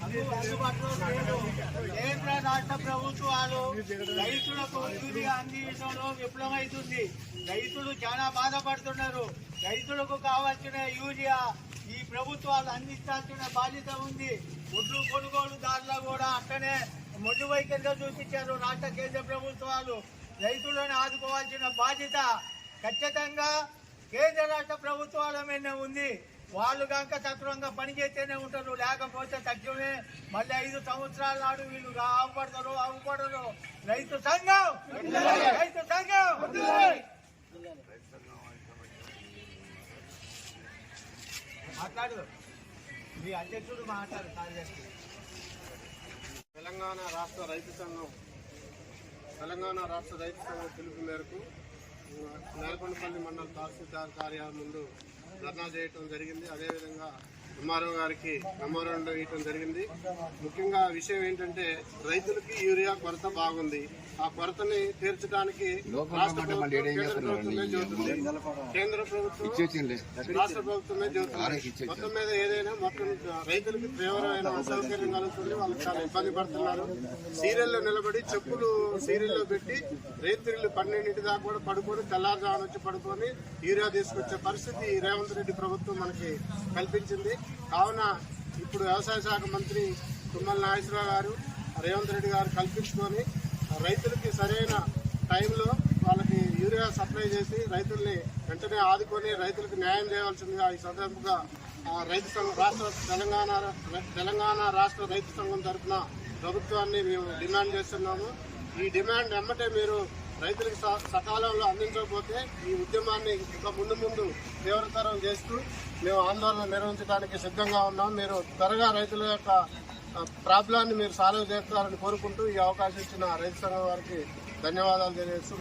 అందుబాటులో లేదు. కేంద్ర రాష్ట్ర ప్రభుత్వాలు రైతులకు యూరియా అందించడంలో విఫలమవుతుంది. రైతులు చాలా బాధపడుతున్నారు. రైతులకు కావాల్సిన యూరియా ఈ ప్రభుత్వాలు అందించాల్సిన బాధ్యత ఉంది. ఒడ్లు కొనుగోలుదారులు కూడా అట్టనే మొండి వైఖరిగా చూపించారు రాష్ట్ర కేంద్ర ప్రభుత్వాలు. రైతులను ఆదుకోవాల్సిన బాధ్యత ఖచ్చితంగా కేంద్ర రాష్ట్ర ప్రభుత్వాల మీద ఉంది. వాళ్ళు కనుక సక్రమంగా పనిచేస్తేనే ఉంటారు, లేకపోతే తగ్గమే మళ్ళీ 5 సంవత్సరాల నాడు వీళ్ళు ఆగుపడరు. రైతు సంఘం మాట్లాడు, మీ అధ్యక్షుడు మాట్లాడు. తెలంగాణ రాష్ట్ర రైతు సంఘం పిలుపు మేరకు నేలకొండపల్లి మండల తహసీల్దార్ కార్యాలయం ముందు ధర్నా చేయటం జరిగింది. అదేవిధంగా ఎంఆర్ఓ గారికి మెమోరాండం ఇవ్వటం జరిగింది. ముఖ్యంగా విషయం ఏంటంటే రైతులకి యూరియా కొరత బాగుంది. ఆ కొరతని తీర్చడానికి రాష్ట్ర ప్రభుత్వమే చెబుతుంది, కేంద్ర ప్రభుత్వం రాష్ట్ర ప్రభుత్వమే చెబుతుంది. మొత్తం మీద ఏదైనా మొత్తం రైతులకి తీవ్రమైన అసౌకర్యం కలుగుతుంది. వాళ్ళు చాలా ఇబ్బంది పడుతున్నారు. సీరియల్లో నిలబడి చెప్పులు సీరియల్లో పెట్టి రైతులు 12 దాకా కూడా పడుకొని తెల్లారుజామున వచ్చి పడుకొని యూరియా తీసుకొచ్చే పరిస్థితి రేవంత్ రెడ్డి ప్రభుత్వం మనకి కల్పించింది. కావున ఇప్పుడు వ్యవసాయ శాఖ మంత్రి తుమ్మల నాగేశ్వరరావు గారు, రేవంత్ రెడ్డి గారు కల్పించుకొని రైతులకి సరైన టైంలో వాళ్ళకి యూరియా సప్లై చేసి రైతుల్ని వెంటనే ఆదుకొని రైతులకు న్యాయం చేయవలసిందిగా ఈ సందర్భంగా రైతు సంఘం తెలంగాణ రాష్ట్ర రైతు సంఘం తరఫున ప్రభుత్వాన్ని మేము డిమాండ్ చేస్తున్నాము. ఈ డిమాండ్ వెంబటే మీరు రైతులకు సకాలంలో అందించకపోతే ఈ ఉద్యమాన్ని ఇంకా ముందు తీవ్రతరం చేస్తూ మేము ఆందోళన నిర్వహించడానికి సిద్ధంగా ఉన్నాం. మీరు త్వరగా రైతుల యొక్క ప్రాబ్లాన్ని మీరు సాల్వ్ చేస్తారని కోరుకుంటూ ఈ అవకాశం ఇచ్చిన రైతు సంఘం వారికి ధన్యవాదాలు తెలియజేస్తూ